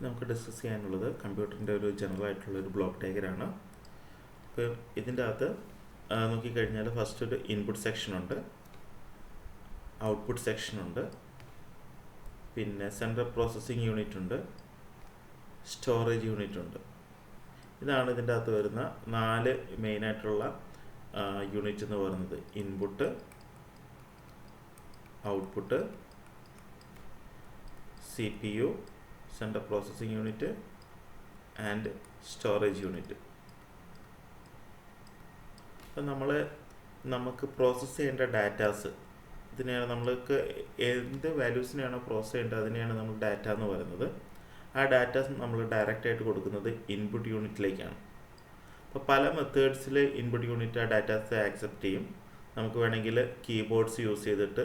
നമുക്ക് ഡിസ്കസ് ചെയ്യാനുള്ളത് കമ്പ്യൂട്ടറിൻ്റെ ഒരു ജനറൽ ആയിട്ടുള്ളൊരു ബ്ലോക്ക് ഡയഗ്രാമാണ്. അപ്പോൾ ഇതിൻ്റെ അകത്ത് നോക്കിക്കഴിഞ്ഞാൽ ഫസ്റ്റ് ഒരു ഇൻപുട്ട് സെക്ഷനുണ്ട്, ഔട്ട്പുട്ട് സെക്ഷനുണ്ട്, പിന്നെ സെൻട്രൽ പ്രോസസ്സിംഗ് യൂണിറ്റ് ഉണ്ട്, സ്റ്റോറേജ് യൂണിറ്റ് ഉണ്ട്. ഇതാണ് ഇതിൻ്റെ അകത്ത് വരുന്ന 4 മെയിനായിട്ടുള്ള യൂണിറ്റ് എന്ന് പറയുന്നത്. Input, output, CPU, central processing unit and storage unit. അപ്പം നമുക്ക് പ്രോസസ്സ് ചെയ്യേണ്ട ഡാറ്റാസ്, ഇതിനെയാണ് നമ്മൾക്ക് എന്ത് വാല്യൂസിനെയാണോ പ്രോസസ്സ് ചെയ്യേണ്ടത് അതിനെയാണ് നമ്മൾ ഡാറ്റ എന്ന് പറയുന്നത്. ആ ഡാറ്റാസ് നമ്മൾ ഡയറക്റ്റായിട്ട് കൊടുക്കുന്നത് ഇൻപുട്ട് യൂണിറ്റിലേക്കാണ്. അപ്പോൾ പല മെത്തേഡ്സിൽ ഇൻപുട്ട് യൂണിറ്റ് ആ ഡാറ്റാസ് ആക്സെപ്റ്റ് ചെയ്യും. നമുക്ക് വേണമെങ്കിൽ കീബോർഡ്സ് യൂസ് ചെയ്തിട്ട്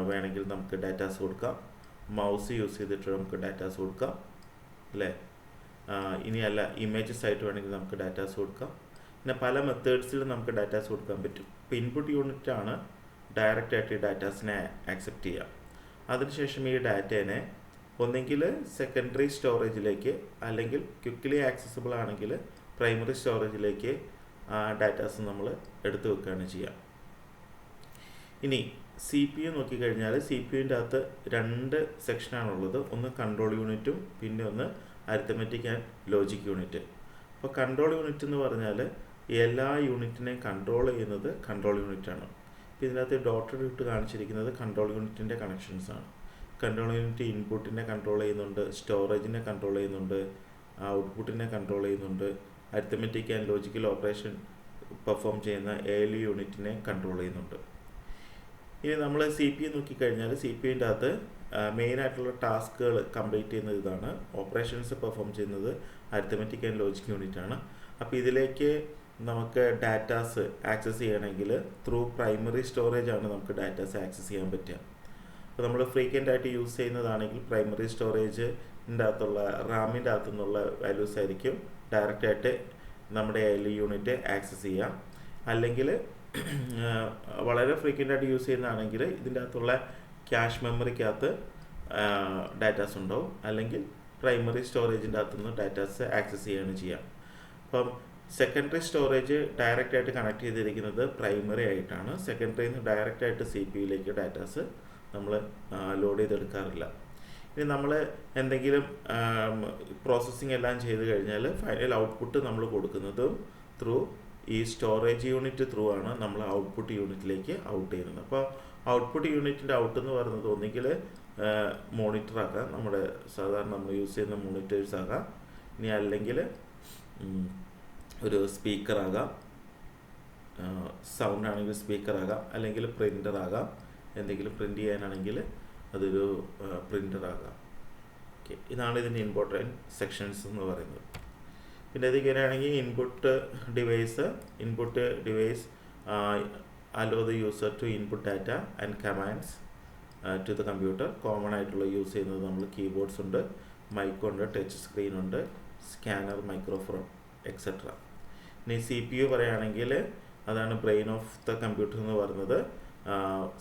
വേണമെങ്കിൽ നമുക്ക് ഡാറ്റാസ് കൊടുക്കാം, മൗസ് യൂസ് ചെയ്തിട്ട് നമുക്ക് ഡാറ്റാസ് കൊടുക്കാം, അല്ലേ? ഇനിയല്ല ഇമേജസ് ആയിട്ട് വേണമെങ്കിൽ നമുക്ക് ഡാറ്റാസ് കൊടുക്കാം. പിന്നെ പല മെത്തേഡ്സിൽ നമുക്ക് ഡാറ്റാസ് കൊടുക്കാൻ പറ്റും. ഇപ്പോൾ ഇൻപുട്ട് യൂണിറ്റാണ് ഡയറക്റ്റായിട്ട് ഈ ഡാറ്റാസിനെ ആക്സെപ്റ്റ് ചെയ്യുക. അതിനുശേഷം ഈ ഡാറ്റേനെ ഒന്നെങ്കിൽ സെക്കൻഡറി സ്റ്റോറേജിലേക്ക് അല്ലെങ്കിൽ ക്വിക്ക്ലി ആക്സസിബിൾ ആണെങ്കിൽ പ്രൈമറി സ്റ്റോറേജിലേക്ക് ആ ഡാറ്റാസ് നമ്മൾ എടുത്തു വെക്കുകയാണ് ചെയ്യുക. ഇനി CPU നോക്കിക്കഴിഞ്ഞാൽ CPU-ൻ്റെ അകത്ത് 2 സെക്ഷനാണുള്ളത്. ഒന്ന് കൺട്രോൾ യൂണിറ്റും പിന്നെ ഒന്ന് അരിത്തമെറ്റിക് ആൻഡ് ലോജിക് യൂണിറ്റ്. അപ്പോൾ കൺട്രോൾ യൂണിറ്റ് എന്ന് പറഞ്ഞാൽ എല്ലാ യൂണിറ്റിനെയും കൺട്രോൾ ചെയ്യുന്നത് കൺട്രോൾ യൂണിറ്റാണ്. ഇപ്പോൾ ഇതിനകത്ത് ഡോട്ടഡ് ഇട്ട് കാണിച്ചിരിക്കുന്നത് കൺട്രോൾ യൂണിറ്റിൻ്റെ കണക്ഷൻസാണ്. കൺട്രോൾ യൂണിറ്റ് ഇൻപുട്ടിനെ കൺട്രോൾ ചെയ്യുന്നുണ്ട്, സ്റ്റോറേജിനെ കൺട്രോൾ ചെയ്യുന്നുണ്ട്, ഔട്ട്പുട്ടിനെ കൺട്രോൾ ചെയ്യുന്നുണ്ട്, arithmetic and logical operation perform ചെയ്യുന്ന ALU യൂണിറ്റിനെ കൺട്രോൾ ചെയ്യുന്നുണ്ട്. ഇനി നമ്മൾ CPU നോക്കിക്കഴിഞ്ഞാൽ CPU-ൻ്റെ അകത്ത് മെയിനായിട്ടുള്ള ടാസ്കുകൾ കംപ്ലീറ്റ് ചെയ്യുന്നത് ഇതാണ്. ഓപ്പറേഷൻസ് പെർഫോം ചെയ്യുന്നത് അരിത്തമെറ്റിക് ആൻഡ് ലോജിക് യൂണിറ്റ് ആണ്. അപ്പോൾ ഇതിലേക്ക് നമുക്ക് ഡാറ്റാസ് ആക്സസ് ചെയ്യണമെങ്കിൽ ത്രൂ പ്രൈമറി സ്റ്റോറേജ് ആണ് നമുക്ക് ഡാറ്റാസ് ആക്സസ് ചെയ്യാൻ പറ്റുക. അപ്പോൾ നമ്മൾ ഫ്രീക്വൻ്റ് ആയിട്ട് യൂസ് ചെയ്യുന്നതാണെങ്കിൽ പ്രൈമറി സ്റ്റോറേജിൻ്റെ അകത്തുള്ള റാമിൻ്റെ അകത്തു നിന്നുള്ള വാല്യൂസ് ആയിരിക്കും ഡയറക്റ്റായിട്ട് നമ്മുടെ ALU യൂണിറ്റ് ആക്സസ് ചെയ്യാം. അല്ലെങ്കിൽ വളരെ ഫ്രീക്വൻ്റ് ആയിട്ട് യൂസ് ചെയ്യുന്നതാണെങ്കിൽ ഇതിൻ്റെ അകത്തുള്ള ക്യാഷ് മെമ്മറിക്കകത്ത് ഡാറ്റാസ് ഉണ്ടാവും, അല്ലെങ്കിൽ പ്രൈമറി സ്റ്റോറേജിൻ്റെ അകത്തുനിന്ന് ഡാറ്റാസ് ആക്സസ് ചെയ്യുകയാണ് ചെയ്യുക. അപ്പം സെക്കൻഡറി സ്റ്റോറേജ് ഡയറക്റ്റായിട്ട് കണക്ട് ചെയ്തിരിക്കുന്നത് പ്രൈമറി ആയിട്ടാണ്. സെക്കൻഡറിയിൽ നിന്ന് ഡയറക്റ്റായിട്ട് CPU-യിലേക്ക് ഡാറ്റാസ് നമ്മൾ ലോഡ് ചെയ്തെടുക്കാറില്ല. ഇനി നമ്മൾ എന്തെങ്കിലും പ്രോസസ്സിങ് എല്ലാം ചെയ്ത് കഴിഞ്ഞാൽ ഫൈനൽ ഔട്ട്പുട്ട് നമ്മൾ കൊടുക്കുന്നതും ത്രൂ ഈ സ്റ്റോറേജ് യൂണിറ്റ് ത്രൂ ആണ് നമ്മൾ ഔട്ട്പുട്ട് യൂണിറ്റിലേക്ക് ഔട്ട് ചെയ്യുന്നത്. അപ്പോൾ ഔട്ട്പുട്ട് യൂണിറ്റിൻ്റെ ഔട്ട് എന്ന് പറയുന്നത് ഒന്നുകിൽ മോണിറ്റർ ആകാം, നമ്മുടെ സാധാരണ നമ്മൾ യൂസ് ചെയ്യുന്ന മോണിറ്റേഴ്സ് ആകാം, ഇനി അല്ലെങ്കിൽ ഒരു സ്പീക്കർ ആകാം, സൗണ്ട് ആണെങ്കിൽ സ്പീക്കർ ആകാം, അല്ലെങ്കിൽ പ്രിൻ്റർ ആകാം, എന്തെങ്കിലും പ്രിൻ്റ് ചെയ്യാനാണെങ്കിൽ അതൊരു പ്രിൻ്റർ ആകാം. ഓക്കെ, ഇതാണ് ഇതിൻ്റെ ഇമ്പോർട്ടൻറ്റ് സെക്ഷൻസ് എന്ന് പറയുന്നത്. പിന്നെ ഇതിങ്ങനെയാണെങ്കിൽ input device allow the user to input data and commands to the computer. Common ആയിട്ടുള്ള യൂസ് ചെയ്യുന്നത് നമ്മൾ കീബോർഡ്സ് ഉണ്ട്, മൈക്കുണ്ട്, ടച്ച് സ്ക്രീൻ ഉണ്ട്, സ്കാനർ, മൈക്രോഫോൺ എക്സെട്ര. ഇനി CPU പറയുകയാണെങ്കിൽ അതാണ് ബ്രെയിൻ ഓഫ് ദ കമ്പ്യൂട്ടർ എന്ന് പറയുന്നത്.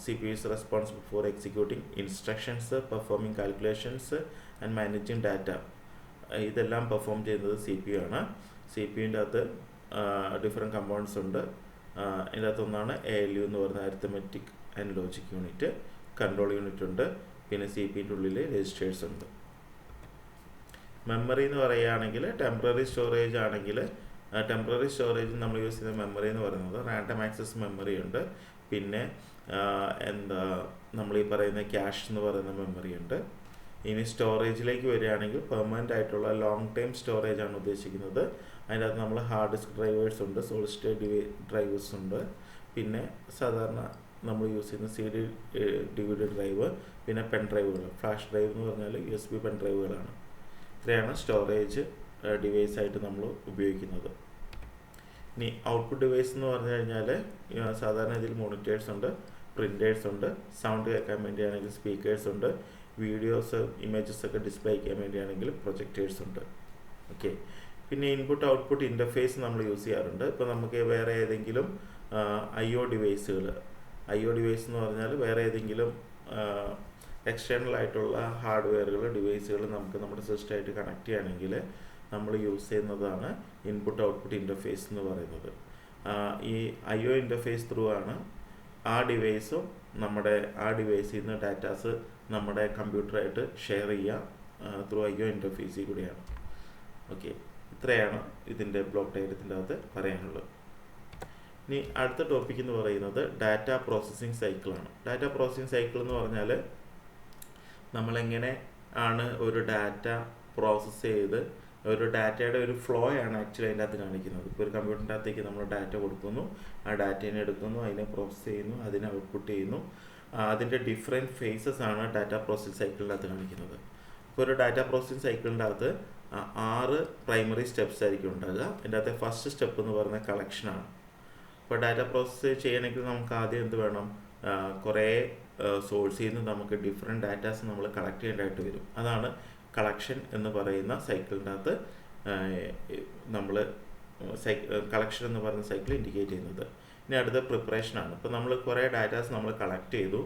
CPU is responsible for executing instructions, performing calculations and managing data. ഇതെല്ലാം പെർഫോം ചെയ്യുന്നത് CPU ആണ്. CPU-ൻ്റെ അകത്ത് ഡിഫറെൻറ്റ് കമ്പോണൻസ് ഉണ്ട്. ഇതിൻ്റെ അകത്ത് ഒന്നാണ് ALU എന്ന് പറയുന്ന arithmetic and logic unit, control unit ഉണ്ട്, പിന്നെ CPU-ൻ്റെ ഉള്ളിൽ രജിസ്റ്റേഴ്സ് ഉണ്ട്. മെമ്മറി എന്ന് പറയുകയാണെങ്കിൽ ടെമ്പററി സ്റ്റോറേജ് ആണെങ്കിൽ ടെമ്പററി സ്റ്റോറേജ് നമ്മൾ യൂസ് ചെയ്യുന്ന മെമ്മറി എന്ന് പറയുന്നത് റാൻഡം ആക്സസ് മെമ്മറി ഉണ്ട്, പിന്നെ നമ്മൾ ഈ പറയുന്ന ക്യാഷ് എന്ന് പറയുന്ന മെമ്മറി ഉണ്ട്. ഇനി സ്റ്റോറേജിലേക്ക് വരികയാണെങ്കിൽ പെർമനൻ്റ് ആയിട്ടുള്ള ലോങ് ടൈം സ്റ്റോറേജ് ആണ് ഉദ്ദേശിക്കുന്നത്. അതിൻ്റെ അകത്ത് നമ്മൾ ഹാർഡ് ഡിസ്ക് ഡ്രൈവേഴ്സ് ഉണ്ട്, സോളിഡ് സ്റ്റേറ്റ് ഡ്രൈവേഴ്സ് ഉണ്ട്, പിന്നെ സാധാരണ നമ്മൾ യൂസ് ചെയ്യുന്ന CD DVD ഡ്രൈവ്, പിന്നെ പെൻ ഡ്രൈവുകൾ, ഫ്ലാഷ് ഡ്രൈവ് എന്ന് പറഞ്ഞാൽ USB പെൻ ഡ്രൈവുകളാണ്. ഇത്രയാണ് സ്റ്റോറേജ് ഡിവൈസായിട്ട് നമ്മൾ ഉപയോഗിക്കുന്നത്. ഇനി ഔട്ട്പുട്ട് ഡിവൈസ് എന്ന് പറഞ്ഞു കഴിഞ്ഞാൽ സാധാരണ ഇതിൽ മോണിറ്റേഴ്സ് ഉണ്ട്, പ്രിൻറ്റേഴ്സ് ഉണ്ട്, സൗണ്ട് കേൾക്കാൻ വേണ്ടിയാണെങ്കിൽ സ്പീക്കേഴ്സ് ഉണ്ട്, വീഡിയോസ് ഇമേജസ് ഒക്കെ ഡിസ്പ്ലേ ചെയ്യാൻ വേണ്ടിയാണെങ്കിൽ പ്രൊജക്റ്റേഴ്സ് ഉണ്ട്. ഓക്കെ, പിന്നെ ഇൻപുട്ട് ഔട്ട്പുട്ട് ഇൻ്റർഫേസ് നമ്മൾ യൂസ് ചെയ്യാറുണ്ട്. ഇപ്പോൾ നമുക്ക് വേറെ ഏതെങ്കിലും IO ഡിവൈസ് എന്ന് പറഞ്ഞാൽ വേറെ ഏതെങ്കിലും എക്സ്റ്റേണൽ ആയിട്ടുള്ള ഹാർഡ്വെയറുകൾ ഡിവൈസുകൾ നമുക്ക് നമ്മുടെ സിസ്റ്റമായിട്ട് കണക്ട് ചെയ്യുകയാണെങ്കിൽ നമ്മൾ യൂസ് ചെയ്യുന്നതാണ് ഇൻപുട്ട് ഔട്ട്പുട്ട് ഇൻ്റർഫേസ് എന്ന് പറയുന്നത്. ഈ IO ഇൻ്റർഫേസ് ത്രൂ ആണ് ആ ഡിവൈസും ആ ഡിവൈസിൽ നിന്ന് ഡാറ്റാസ് നമ്മുടെ കമ്പ്യൂട്ടറായിട്ട് ഷെയർ ചെയ്യുക ത്രൂ IO ഇൻ്റർഫേസിൽ കൂടിയാണ്. ഓക്കെ, ഇത്രയാണ് ഇതിൻ്റെ ബ്ലോക്ക് ഡയഗ്രത്തിൻ്റെ അകത്ത് പറയാനുള്ളത്. ഇനി അടുത്ത ടോപ്പിക് എന്ന് പറയുന്നത് ഡാറ്റ പ്രോസസ്സിംഗ് സൈക്കിളാണ്. ഡാറ്റ പ്രോസസ്സിംഗ് സൈക്കിൾ എന്ന് പറഞ്ഞാൽ നമ്മളെങ്ങനെ ആണ് ഒരു ഡാറ്റ പ്രോസസ്സ് ചെയ്ത് ഒരു ഡാറ്റയുടെ ഒരു ഫ്ലോ ആണ് ആക്ച്വലി അതിൻ്റെ അകത്ത് കാണിക്കുന്നത്. ഇപ്പോൾ ഒരു കമ്പ്യൂട്ടറിൻ്റെ അകത്തേക്ക് നമ്മൾ ഡാറ്റ കൊടുക്കുന്നു, ആ ഡാറ്റേനെ എടുക്കുന്നു, അതിനെ പ്രോസസ്സ് ചെയ്യുന്നു, അതിനെ ഔട്ട്പുട്ട് ചെയ്യുന്നു. അതിൻ്റെ ഡിഫറെൻറ്റ് ഫേസസ് ആണ് ഡാറ്റ പ്രോസസ്സിംഗ് സൈക്കിളിൻ്റെ അകത്ത് കാണിക്കുന്നത്. ഇപ്പോൾ ഒരു ഡാറ്റ പ്രോസസ്സിംഗ് സൈക്കിളിൻ്റെ അകത്ത് 6 പ്രൈമറി സ്റ്റെപ്സ് ആയിരിക്കും ഉണ്ടാകുക. അതിൻ്റെ അകത്തെ ഫസ്റ്റ് സ്റ്റെപ്പ് എന്ന് പറയുന്നത് കളക്ഷനാണ്. ഇപ്പോൾ ഡാറ്റ പ്രോസസ്സ് ചെയ്യണമെങ്കിൽ നമുക്ക് ആദ്യം എന്ത് വേണം, കുറേ സോഴ്സിൽ നിന്ന് നമുക്ക് ഡിഫറെൻറ്റ് ഡാറ്റാസ് നമ്മൾ കളക്ട് ചെയ്യേണ്ടതായിട്ട് വരും. അതാണ് കളക്ഷൻ എന്ന് പറയുന്ന സൈക്കിളിൻ്റെ അകത്ത് നമ്മൾ കളക്ഷൻ എന്ന് പറയുന്ന സൈക്കിൾ ഇൻഡിക്കേറ്റ് ചെയ്യുന്നത്. ഇനി അടുത്ത പ്രിപ്പറേഷനാണ്. ഇപ്പോൾ നമ്മൾ കുറേ ഡാറ്റാസ് നമ്മൾ കളക്ട് ചെയ്തു.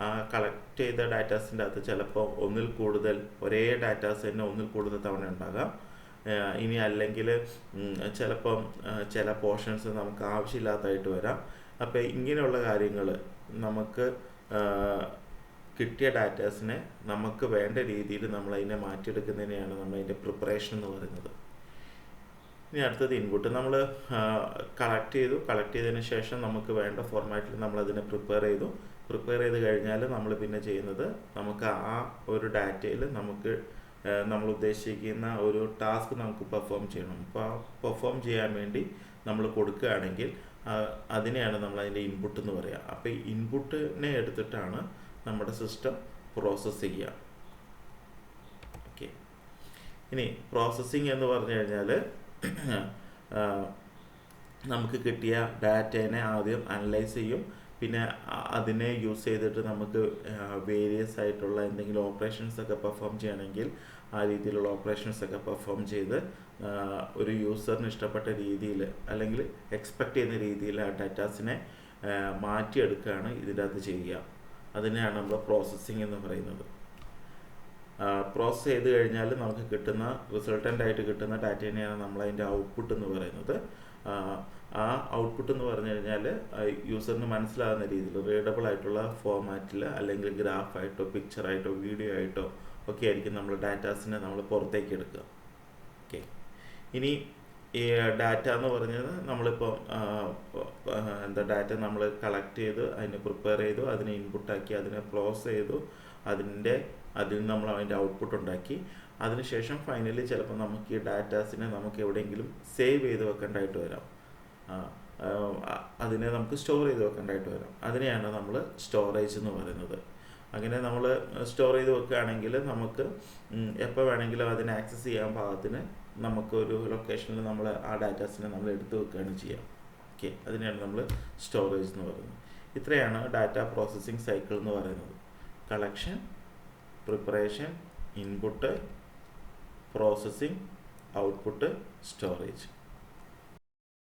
ആ കളക്ട് ചെയ്ത ഡാറ്റാസിൻ്റെ അകത്ത് ചിലപ്പോൾ ഒരേ ഡാറ്റാസ് തന്നെ ഒന്നിൽ കൂടുതൽ തവണ ഉണ്ടാകാം. ഇനി അല്ലെങ്കിൽ ചിലപ്പം ചില പോർഷൻസ് നമുക്ക് ആവശ്യമില്ലാത്തതായിട്ട് വരാം. അപ്പോൾ ഇങ്ങനെയുള്ള കാര്യങ്ങൾ നമുക്ക് കിട്ടിയ ഡാറ്റാസിനെ നമുക്ക് വേണ്ട രീതിയിൽ നമ്മളതിനെ മാറ്റിയെടുക്കുന്നതിനെയാണ് നമ്മളതിൻ്റെ പ്രിപ്പറേഷൻ എന്ന് പറയുന്നത്. ഇനി അടുത്തത് ഇൻപുട്ട്. നമ്മൾ കളക്ട് ചെയ്തതിന് ശേഷം നമുക്ക് വേണ്ട ഫോർമാറ്റിൽ നമ്മളതിനെ പ്രിപ്പയർ ചെയ്ത് കഴിഞ്ഞാൽ നമ്മൾ പിന്നെ ചെയ്യുന്നത് നമുക്ക് ആ ഒരു ഡാറ്റയിൽ നമ്മൾ ഉദ്ദേശിക്കുന്ന ഒരു ടാസ്ക് നമുക്ക് പെർഫോം ചെയ്യണം. അപ്പോൾ ആ പെർഫോം ചെയ്യാൻ വേണ്ടി നമ്മൾ കൊടുക്കുകയാണെങ്കിൽ അതിനെയാണ് നമ്മളതിൻ്റെ ഇൻപുട്ട് എന്ന് പറയുക. അപ്പോൾ ഈ ഇൻപുട്ടിനെ എടുത്തിട്ടാണ് നമ്മുടെ സിസ്റ്റം പ്രോസസ്സ് ചെയ്യുക. ഓക്കെ, ഇനി പ്രോസസ്സിങ് എന്ന് പറഞ്ഞു കഴിഞ്ഞാൽ നമുക്ക് കിട്ടിയ ഡാറ്റേനെ ആദ്യം അനലൈസ് ചെയ്യും. പിന്നെ അതിനെ യൂസ് ചെയ്തിട്ട് നമുക്ക് വേരിയസ് ആയിട്ടുള്ള എന്തെങ്കിലും ഓപ്പറേഷൻസ് ഒക്കെ പെർഫോം ചെയ്യണമെങ്കിൽ ആ രീതിയിലുള്ള ഓപ്പറേഷൻസ് ഒക്കെ പെർഫോം ചെയ്ത് ഒരു യൂസറിന് ഇഷ്ടപ്പെട്ട രീതിയിൽ അല്ലെങ്കിൽ എക്സ്പെക്റ്റ് ചെയ്യുന്ന രീതിയിൽ ആ ഡാറ്റാസിനെ മാറ്റിയെടുക്കുകയാണ് ഇതിൻ്റെ അകത്ത് ചെയ്യുക. അതിനെയാണ് നമ്മൾ പ്രോസസ്സിങ് എന്ന് പറയുന്നത്. പ്രോസസ്സ് ചെയ്ത് കഴിഞ്ഞാൽ നമുക്ക് കിട്ടുന്ന റിസൾട്ടൻ്റായിട്ട് കിട്ടുന്ന ഡാറ്റേനെയാണ് നമ്മളതിൻ്റെ ഔട്ട്പുട്ട് എന്ന് പറയുന്നത്. ആ ഔട്ട്പുട്ട് എന്ന് പറഞ്ഞു കഴിഞ്ഞാൽ യൂസറിന് മനസ്സിലാകുന്ന രീതിയിൽ റീഡബിൾ ആയിട്ടുള്ള ഫോർമാറ്റിൽ അല്ലെങ്കിൽ ഗ്രാഫായിട്ടോ പിക്ചറായിട്ടോ വീഡിയോ ആയിട്ടോ ഒക്കെ ആയിരിക്കും നമ്മൾ ഡാറ്റാസിനെ നമ്മൾ പുറത്തേക്ക് എടുക്കുക. ഓക്കെ, ഇനി ഈ ഡാറ്റ എന്ന് പറഞ്ഞത് നമ്മളിപ്പോൾ ഡാറ്റ നമ്മൾ കളക്ട് ചെയ്ത് അതിനെ പ്രിപ്പയർ ചെയ്തു, അതിനെ ഇൻപുട്ടാക്കി, അതിനെ പ്രോസസ്സ് ചെയ്തു, അതിൽ നമ്മൾ അതിൻ്റെ ഔട്ട്പുട്ട് ഉണ്ടാക്കി. അതിനുശേഷം ഫൈനലി ചിലപ്പോൾ നമുക്ക് ഈ ഡാറ്റാസിനെ നമുക്ക് എവിടെയെങ്കിലും സേവ് ചെയ്ത് വെക്കേണ്ടതായിട്ട് വരാം. അതിനെ നമുക്ക് സ്റ്റോർ ചെയ്ത് വെക്കേണ്ടതായിട്ട് വരാം. അതിനെയാണ് നമ്മൾ സ്റ്റോറേജ് എന്ന് പറയുന്നത്. അങ്ങനെ നമ്മൾ സ്റ്റോർ ചെയ്ത് വെക്കുകയാണെങ്കിൽ നമുക്ക് എപ്പോൾ വേണമെങ്കിലും അതിനെ ആക്സസ് ചെയ്യാൻ പാകത്തിന് നമുക്കൊരു ലൊക്കേഷനിൽ നമ്മൾ ആ ഡാറ്റാസിനെ നമ്മൾ എടുത്ത് വെക്കുകയാണ് ചെയ്യുക. ഓക്കെ, അതിനെയാണ് നമ്മൾ സ്റ്റോറേജ് എന്ന് പറയുന്നത്. ഇത്രയാണ് ഡാറ്റ പ്രോസസ്സിംഗ് സൈക്കിൾ എന്ന് പറയുന്നത്. Collection, preparation, input, processing, output, storage.